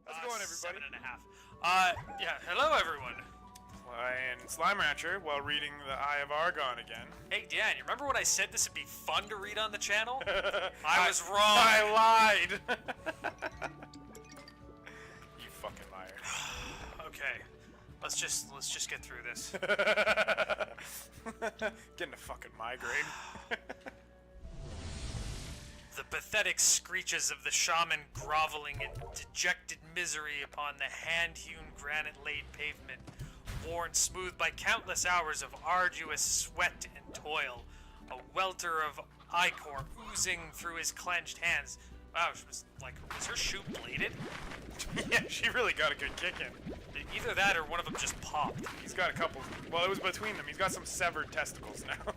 How's it going, everybody? 7.5. Yeah, hello everyone. Playing Slime Rancher while reading the Eye of Argon again. Hey Dan, you remember when I said this would be fun to read on the channel? I was wrong. I lied. You fucking liar. Okay, let's just get through this. Getting a fucking migraine. The pathetic screeches of the shaman groveling in dejected misery upon the hand-hewn granite-laid pavement, worn smooth by countless hours of arduous sweat and toil, a welter of ichor oozing through his clenched hands. Wow, was her shoe bladed? Yeah, she really got a good kick in. Either that or one of them just popped. He's got a couple. Well, it was between them. He's got some severed testicles now.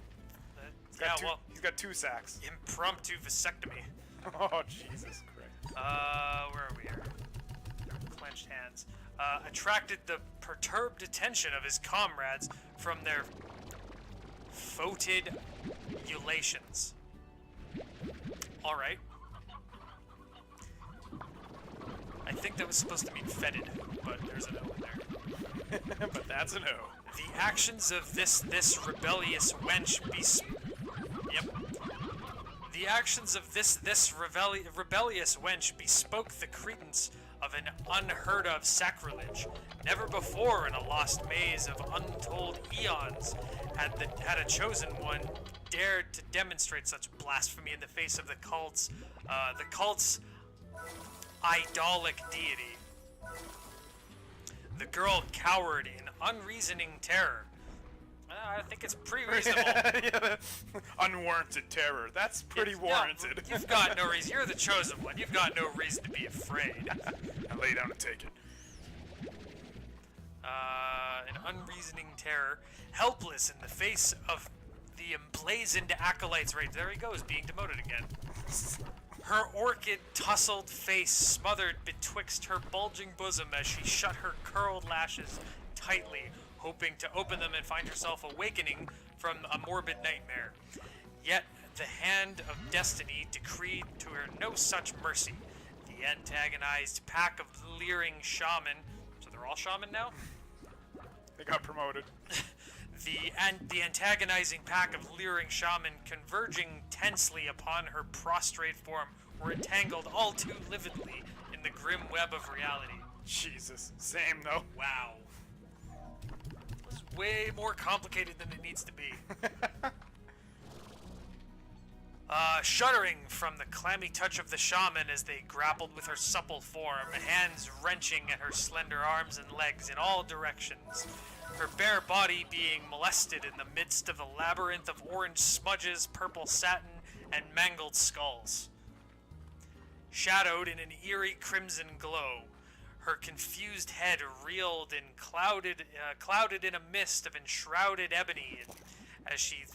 He's got two sacks. Impromptu vasectomy. Oh, Jesus Christ. Where are we here? Clenched hands. Attracted the perturbed attention of his comrades from their foetid ulations. Alright. I think that was supposed to mean fetid, but there's an O in there. But that's an O. The actions of this rebellious wench The actions of this rebellious wench bespoke the credence of an unheard-of sacrilege. Never before in a lost maze of untold eons had a chosen one dared to demonstrate such blasphemy in the face of the cult's idolic deity. The girl cowered in unreasoning terror. I think it's pretty reasonable. Yeah, unwarranted terror. That's pretty warranted. No, you've got no reason. You're the chosen one. You've got no reason to be afraid. I lay down and take it. An unreasoning terror, helpless in the face of the emblazoned acolytes. Right there he goes, being demoted again. Her orchid tousled face smothered betwixt her bulging bosom as she shut her curled lashes tightly, hoping to open them and find herself awakening from a morbid nightmare. Yet the hand of destiny decreed to her no such mercy. The antagonized pack of leering shaman, so they're all shaman now? They got promoted. The antagonizing pack of leering shaman converging tensely upon her prostrate form were entangled all too lividly in the grim web of reality. Jesus. Same, though. Wow. It's way more complicated than it needs to be. Shuddering from the clammy touch of the shaman as they grappled with her supple form, hands wrenching at her slender arms and legs in all directions, her bare body being molested in the midst of a labyrinth of orange smudges, purple satin, and mangled skulls. Shadowed in an eerie crimson glow, her confused head reeled and clouded in a mist of enshrouded ebony as she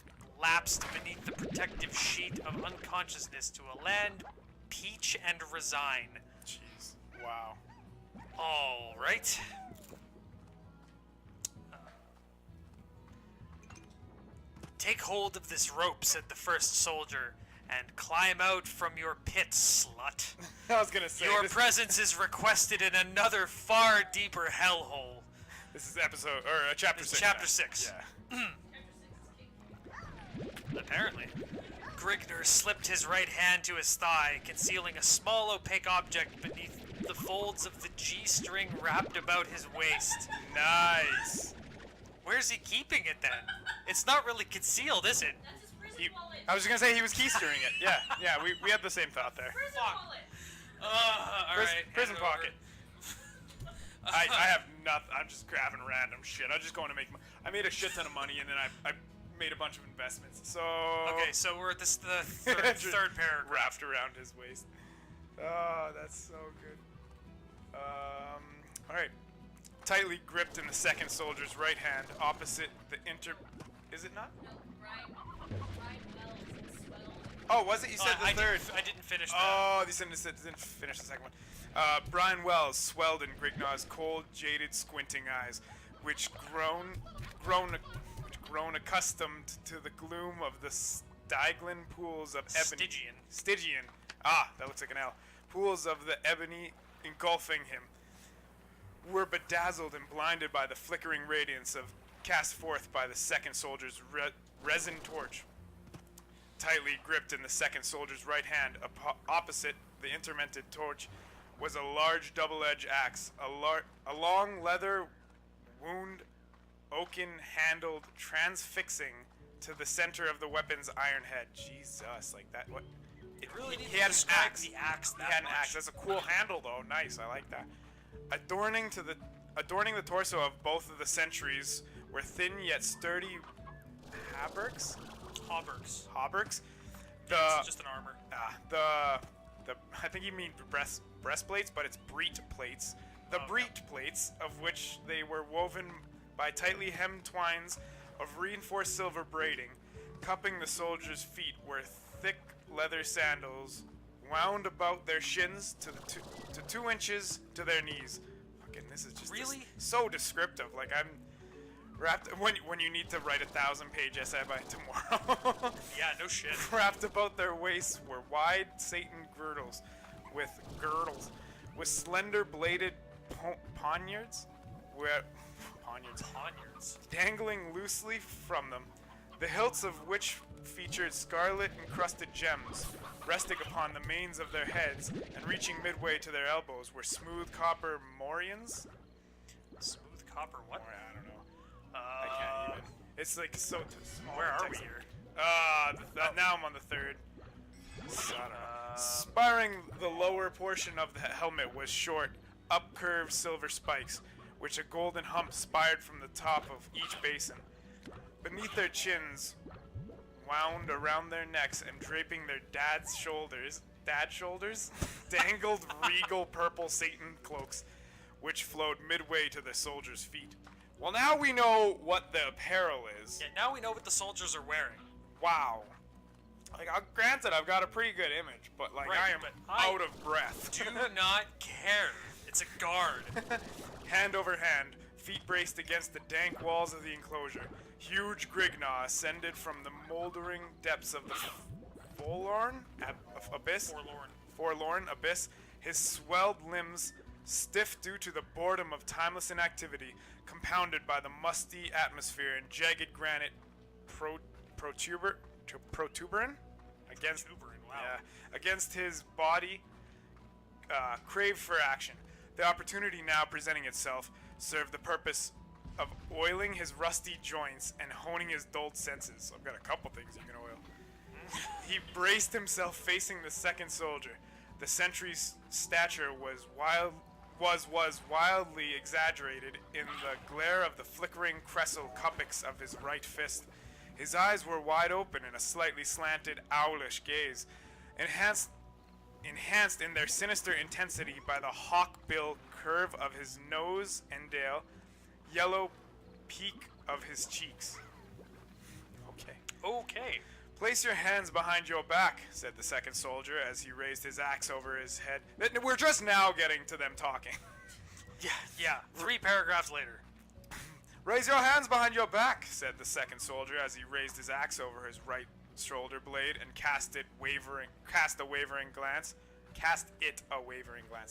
lapsed beneath the protective sheet of unconsciousness to a land peach and resign. Jeez. Wow. All right. Take hold of this rope, said the first soldier, and climb out from your pit, slut. I was gonna say your presence is requested in another far deeper hellhole. This is chapter 6. Chapter 6. Yeah. Apparently. Grigner slipped his right hand to his thigh, concealing a small opaque object beneath the folds of the G-string wrapped about his waist. Nice. Where's he keeping it then? It's not really concealed, is it? That's his prison wallet. I was just gonna say he was keystering it. Yeah, we had the same thought there. Prison wallet. Alright. Prison pocket. I have nothing. I'm just grabbing random shit. I'm just going to I made a shit ton of money and then I made a bunch of investments. So okay, so we're at the third paragraph. Wrapped around his waist. Oh, that's so good. All right. Tightly gripped in the second soldier's right hand, opposite the Is it not? No, Brian Wells and Swell. Oh, was it? You said the third. I didn't finish that. Oh, you said didn't finish the second one. Brian Wells swelled in Grignar's cold, jaded, squinting eyes, which grown accustomed to the gloom of the Stygian pools of ebony. Stygian. Ah, that looks like an L. Pools of the ebony engulfing him. were bedazzled and blinded by the flickering radiance of cast forth by the second soldier's resin torch. Tightly gripped in the second soldier's right hand, opposite the intermented torch, was a large double-edged axe, a long leather wound, oaken-handled, transfixing to the center of the weapon's iron head. Jesus, like that. What? It really He had an axe. the axe that He had an much. axe. That's a cool handle, though. Nice. I like that. Adorning the torso of both of the sentries were thin yet sturdy hauberks. Hauberks. It's just an armor. I think you mean breastplates, but it's breech plates. The breech plates, of which they were woven by tightly hemmed twines of reinforced silver braiding, cupping the soldiers' feet, were thick leather sandals wound about their shins to 2 inches to their knees. Fucking, this is just Really? so descriptive. Like, I'm wrapped when you need to write a 1,000-page essay by tomorrow. Yeah, no shit. Wrapped about their waists were wide Satan girdles with slender bladed poniards, dangling loosely from them, the hilts of which featured scarlet encrusted gems. Resting upon the manes of their heads and reaching midway to their elbows were smooth copper morions. Smooth copper what? I don't know. I can't even. It's like so small. Where are text. we here? Now I'm on the third. So, I don't know. Sparring the lower portion of the helmet was short, upcurved silver spikes, which a golden hump spired from the top of each basin. Beneath their chins, wound around their necks and draping their dad shoulders, dangled regal purple Satan cloaks, which flowed midway to the soldiers' feet. Well, now we know what the apparel is. Yeah, now we know what the soldiers are wearing. Wow. Like, granted, I've got a pretty good image, but like, Right, I am but out of breath. Do not care. It's a guard. Hand over hand, feet braced against the dank walls of the enclosure, huge Grignaw ascended from the moldering depths of the forlorn abyss, his swelled limbs stiff due to the boredom of timeless inactivity, compounded by the musty atmosphere and jagged granite protuberant against his body, craved for action. The opportunity now presenting itself served the purpose of oiling his rusty joints and honing his dulled senses. I've got a couple things you can oil. He braced himself facing the second soldier. The sentry's stature was wildly exaggerated in the glare of the flickering crescent cuppings of his right fist. His eyes were wide open in a slightly slanted, owlish gaze, enhanced in their sinister intensity by the hawk-bill curve of his nose and yellow peak of his cheeks. Okay. Place your hands behind your back, said the second soldier as he raised his axe over his head. We're just now getting to them talking. Yeah. 3 paragraphs later. Raise your hands behind your back, said the second soldier as he raised his axe over his right shoulder blade and cast it a wavering glance.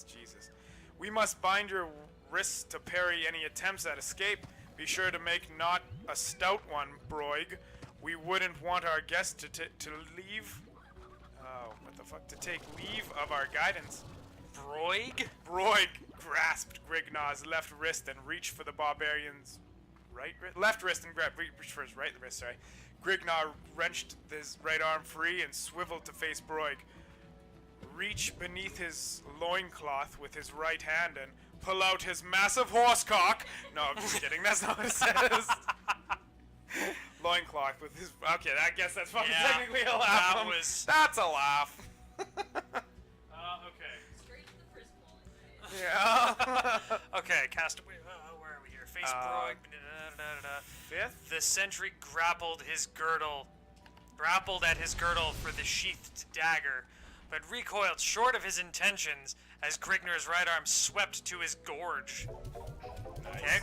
Jesus. We must bind your wrists to parry any attempts at escape. Be sure to make not a stout one, Broig. We wouldn't want our guests to leave. Oh, what the fuck? To take leave of our guidance. Broig? Broig grasped Grignaw's left wrist and reached for the barbarian's left wrist and reached for his right wrist. Sorry. Grignaw wrenched his right arm free and swiveled to face Broig. Reach beneath his loincloth with his right hand and pull out his massive horsecock. No, I'm just kidding. That's not what it says. Loincloth with his. Okay, I guess that's fucking technically a laugh. That's a laugh. Okay. Straight to the principal. Yeah. Okay, castaway. Where are we here? Face Broig. Fifth? The sentry grappled at his girdle for the sheathed dagger, but recoiled short of his intentions as Grignar's right arm swept to his gorge. Nice. Okay?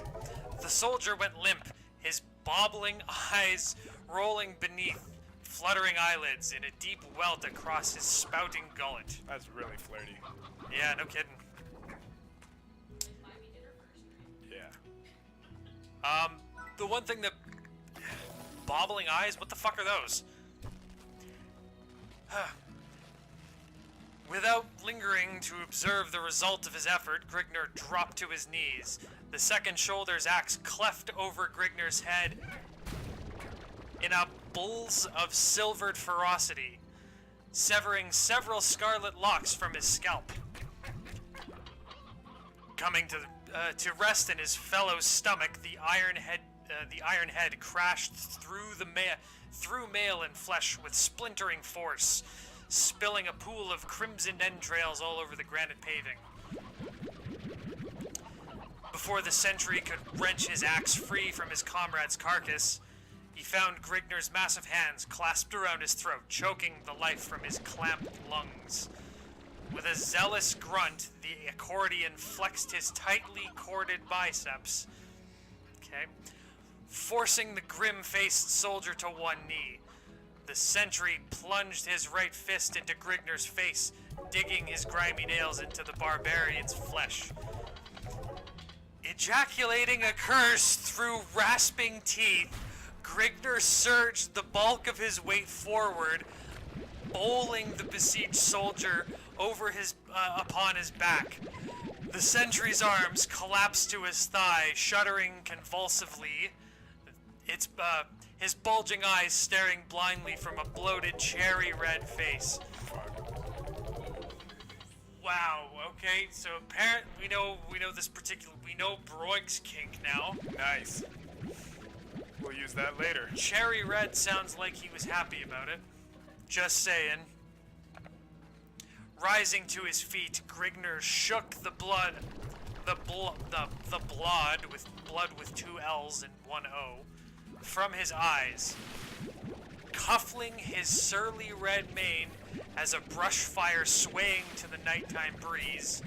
The soldier went limp, his bobbling eyes rolling beneath fluttering eyelids in a deep welt across his spouting gullet. That's really flirty. Yeah, no kidding. Buy me dinner first. The one thing that... Bobbling eyes? What the fuck are those? Without lingering to observe the result of his effort, Grignr dropped to his knees. The second shoulder's axe cleft over Grignr's head in a bulge of silvered ferocity, severing several scarlet locks from his scalp. Coming to rest in his fellow's stomach, the iron head crashed through mail and flesh with splintering force, spilling a pool of crimsoned entrails all over the granite paving. Before the sentry could wrench his axe free from his comrade's carcass, he found Grignr's massive hands clasped around his throat, choking the life from his clamped lungs. With a zealous grunt, the accordion flexed his tightly corded biceps, forcing the grim-faced soldier to one knee. The sentry plunged his right fist into Grignr's face, digging his grimy nails into the barbarian's flesh. Ejaculating a curse through rasping teeth, Grignr surged the bulk of his weight forward, bowling the besieged soldier over upon his back. The sentry's arms collapsed to his thigh, shuddering convulsively, his bulging eyes staring blindly from a bloated cherry-red face. Wow, okay, so apparently we know Broig's kink now. Nice. We'll use that later. Cherry red sounds like he was happy about it. Just saying. Rising to his feet, Grignr shook the blood with two L's and one O from his eyes, cuffling his surly red mane as a brush fire swaying to the nighttime breeze.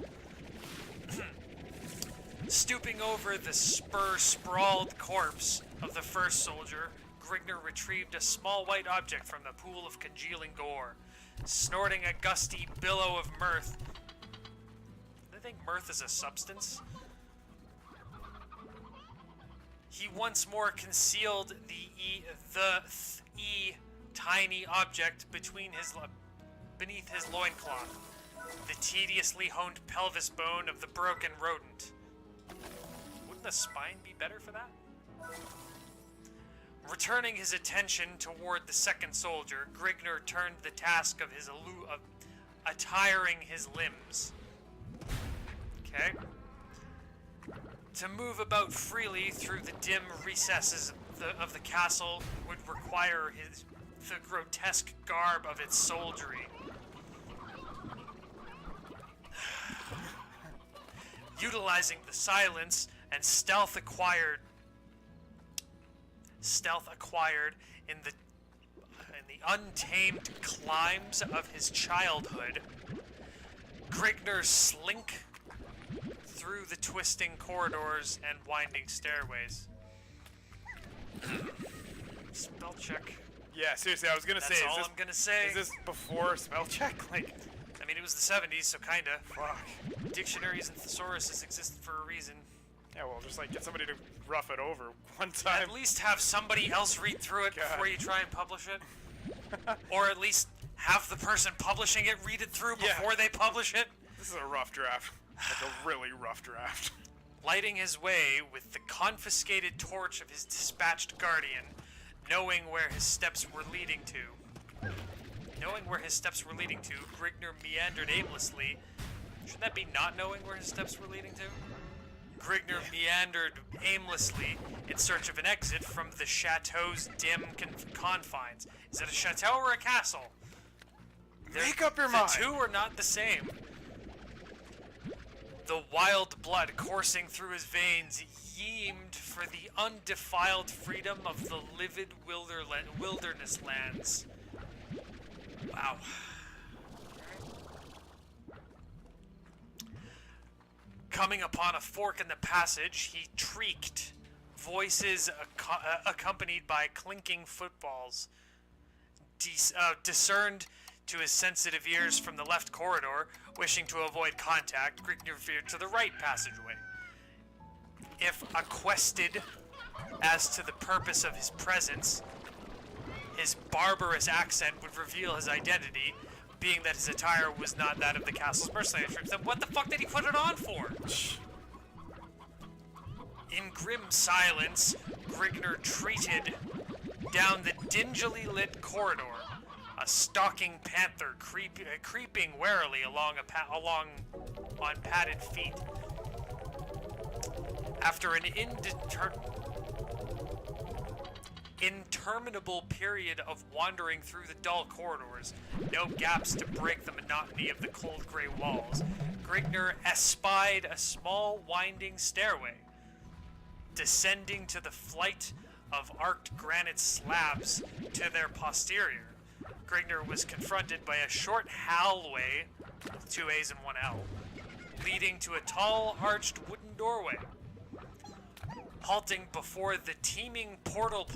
Stooping over the sprawled corpse of the first soldier, Grignr retrieved a small white object from the pool of congealing gore. Snorting a gusty billow of mirth. Do they think mirth is a substance? He once more concealed the tiny object beneath his loincloth, the tediously honed pelvis bone of the broken rodent. Wouldn't the spine be better for that? Returning his attention toward the second soldier, Grignr turned the task of attiring his limbs. Okay. To move about freely through the dim recesses of the castle would require the grotesque garb of its soldiery. Utilizing the silence and stealth acquired in the untamed climbs of his childhood, Grignr slink through the twisting corridors and winding stairways. Spell check. Yeah, seriously, I was gonna say. That's all I'm gonna say. Is this before spell check? Like, I mean, it was the 70s, so kinda. fuck. Dictionaries and thesauruses existed for a reason. Yeah, well, just like get somebody to rough it over one time. At least have somebody else read through it before you try and publish it. Or at least have the person publishing it read it through before they publish it. This is a rough draft. Like a really rough draft. Lighting his way with the confiscated torch of his dispatched guardian, knowing where his steps were leading to. Grignr meandered aimlessly. Shouldn't that be not knowing where his steps were leading to? Grignr meandered aimlessly in search of an exit from the chateau's dim confines. Is it a chateau or a castle? Make up your mind. The two are not the same. The wild blood coursing through his veins yeamed for the undefiled freedom of the livid wilderness lands. Wow. Coming upon a fork in the passage, he shrieked, voices accompanied by clinking footfalls. Discerned to his sensitive ears from the left corridor, wishing to avoid contact, Grignr veered to the right passageway. If accosted as to the purpose of his presence. His barbarous accent would reveal his identity, being that his attire was not that of the castle's mercenary troops. Then what the fuck did he put it on for? In grim silence, Grigner treated down the dingily lit corridor, a stalking panther creeping warily along on padded feet. After an interminable period of wandering through the dull corridors, no gaps to break the monotony of the cold gray walls, Grigner espied a small winding stairway, descending to the flight of arced granite slabs to their posterior. Grigner was confronted by a short hallway, with 2 A's and 1 L, leading to a tall, arched wooden doorway. Halting before the teeming portal,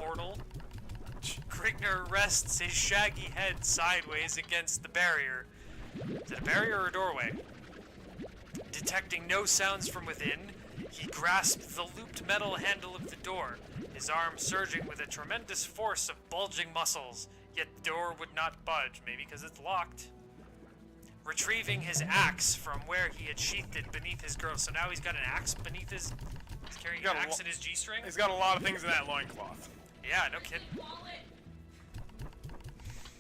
Grigner rests his shaggy head sideways against the barrier. Is it a barrier or a doorway? Detecting no sounds from within, he grasped the looped metal handle of the door, his arm surging with a tremendous force of bulging muscles, yet the door would not budge, maybe because it's locked. Retrieving his axe from where he had sheathed it beneath his girdle, so now he's got an axe beneath his... He's carrying an axe in his G-string? He's got a lot of things in that loincloth. Yeah, no kidding.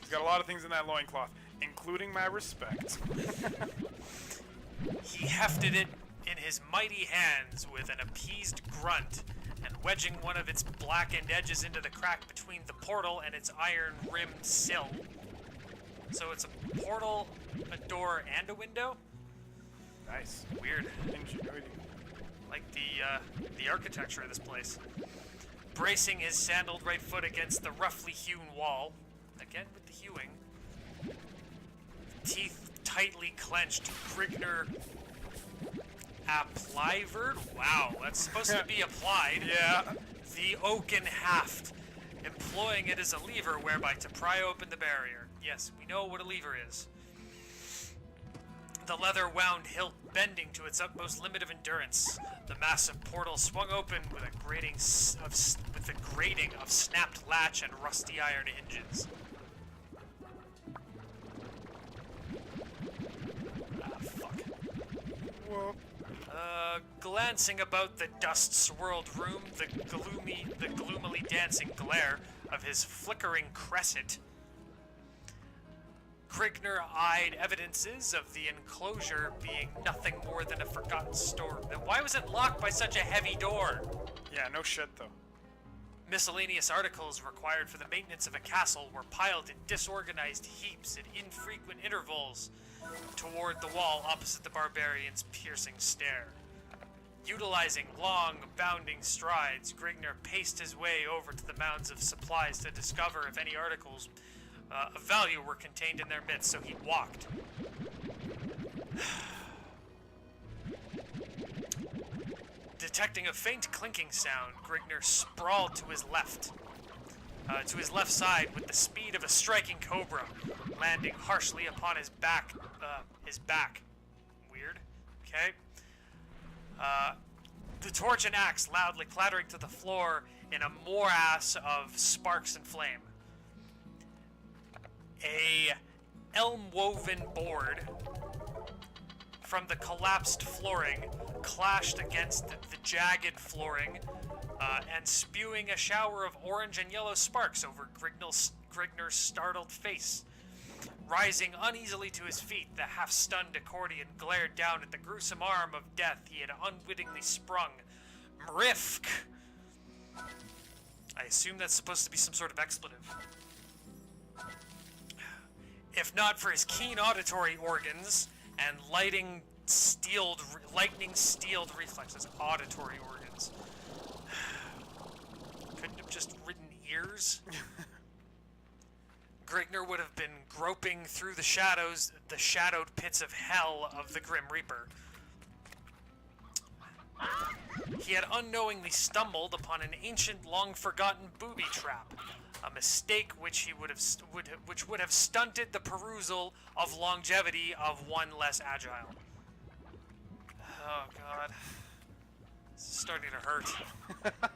He's got a lot of things in that loincloth, including my respect. He hefted it in his mighty hands with an appeased grunt, and wedging one of its blackened edges into the crack between the portal and its iron-rimmed sill. So it's a portal, a door, and a window? Nice. Weird. Ingenuity. Like the architecture of this place. Bracing his sandaled right foot against the roughly hewn wall, again with the hewing, teeth tightly clenched, Grigner applied. Wow, that's supposed to be applied. Yeah. The oaken haft, employing it as a lever whereby to pry open the barrier. Yes, we know what a lever is. The leather-wound hilt bending to its utmost limit of endurance, the massive portal swung open with a grating of snapped latch and rusty iron hinges. Ah, fuck. Whoa. Glancing about the dust-swirled room, the gloomily dancing glare of his flickering crescent, Grigner eyed evidences of the enclosure being nothing more than a forgotten storeroom. Then why was it locked by such a heavy door? Yeah, no shit though. Miscellaneous articles required for the maintenance of a castle were piled in disorganized heaps at infrequent intervals toward the wall opposite the barbarian's piercing stare. Utilizing long, bounding strides, Grigner paced his way over to the mounds of supplies to discover if any articles of value were contained in their midst, so he walked. Detecting a faint clinking sound, Grigner sprawled to his left side with the speed of a striking cobra, landing harshly upon his back. Weird. Okay. The torch and axe loudly clattering to the floor in a morass of sparks and flame. A elm-woven board from the collapsed flooring clashed against the jagged flooring, and spewing a shower of orange and yellow sparks over Grigner's startled face. Rising uneasily to his feet, the half-stunned accordion glared down at the gruesome arm of death he had unwittingly sprung. Mrifk! I assume that's supposed to be some sort of expletive. If not for his keen auditory organs and lightning steeled reflexes, auditory organs. Couldn't have just written ears? Grigner would have been groping through the shadows, the shadowed pits of hell of the Grim Reaper. He had unknowingly stumbled upon an ancient, long-forgotten booby trap, a mistake which would have stunted the perusal of longevity of one less agile. Oh God. This is starting to hurt.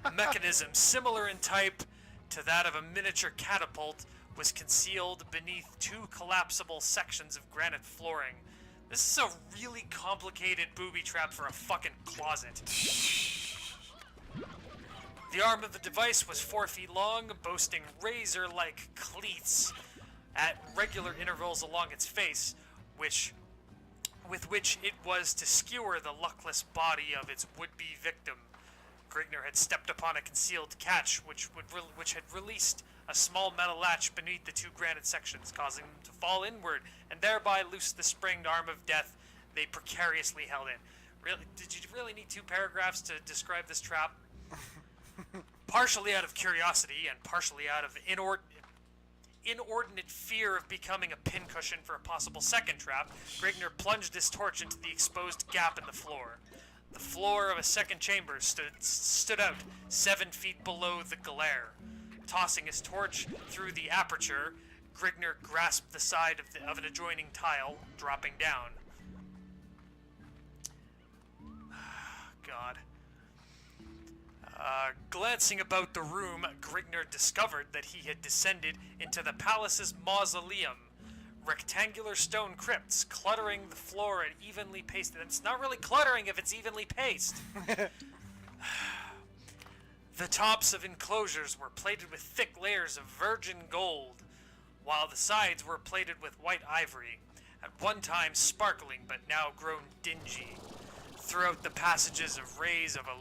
A mechanism similar in type to that of a miniature catapult was concealed beneath two collapsible sections of granite flooring. This is a really complicated booby trap for a fucking closet. The arm of the device was 4 feet long, boasting razor-like cleats at regular intervals along its face, with which it was to skewer the luckless body of its would-be victim. Grigner had stepped upon a concealed catch, which had released a small metal latch beneath the two granite sections, causing them to fall inward, and thereby loose the springed arm of death they precariously held in. Really, did you really need 2 paragraphs to describe this trap? Partially out of curiosity and partially out of inordinate fear of becoming a pincushion for a possible second trap, Grigner plunged his torch into the exposed gap in the floor. The floor of a second chamber stood out 7 feet below the glare. Tossing his torch through the aperture, Grigner grasped the side of an adjoining tile, dropping down. God. Glancing about the room, Grigner discovered that he had descended into the palace's mausoleum. Rectangular stone crypts cluttering the floor and evenly paced. It's not really cluttering if it's evenly paced. The tops of enclosures were plated with thick layers of virgin gold, while the sides were plated with white ivory, at one time sparkling but now grown dingy. Throughout the passages of rays of a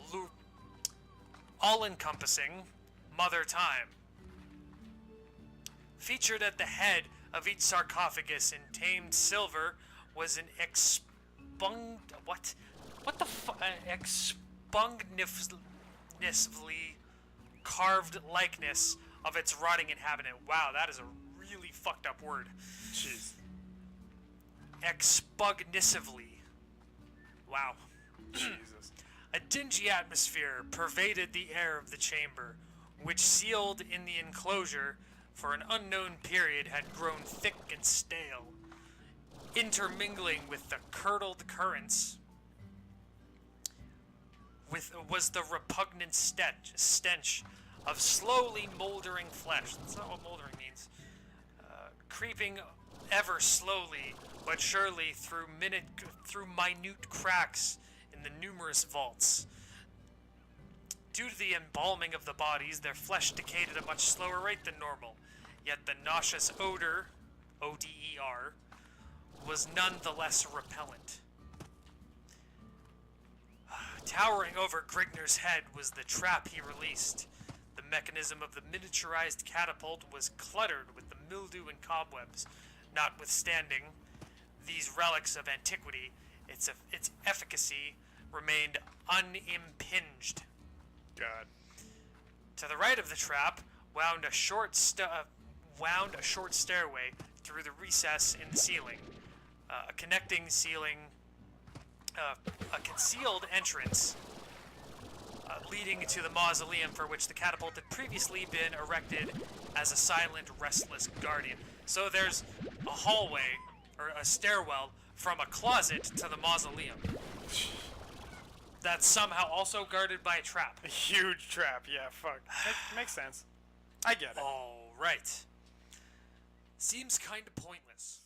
all-encompassing Mother Time. Featured at the head of each sarcophagus in tamed silver was an expugnatively carved likeness of its rotting inhabitant. Wow, that is a really fucked up word. Jeez. Expugnatively. Wow. Jesus. A dingy atmosphere pervaded the air of the chamber, which, sealed in the enclosure for an unknown period, had grown thick and stale. Intermingling with the curdled currents was the repugnant stench of slowly moldering flesh. That's not what moldering means. Creeping ever slowly but surely through minute cracks in the numerous vaults. Due to the embalming of the bodies, their flesh decayed at a much slower rate than normal, yet the nauseous odor, O-D-E-R, was none the less repellent. Towering over Grigner's head was the trap he released. The mechanism of the miniaturized catapult was cluttered with the mildew and cobwebs. Notwithstanding these relics of antiquity, its efficacy remained unimpinged. God. To the right of the trap wound a short stairway through the recess in the ceiling. A concealed entrance leading to the mausoleum for which the catapult had previously been erected as a silent, restless guardian. So there's a hallway, or a stairwell, from a closet to the mausoleum. That's somehow also guarded by a trap. A huge trap, yeah, fuck. Makes sense. I get it. All right. Seems kind of pointless.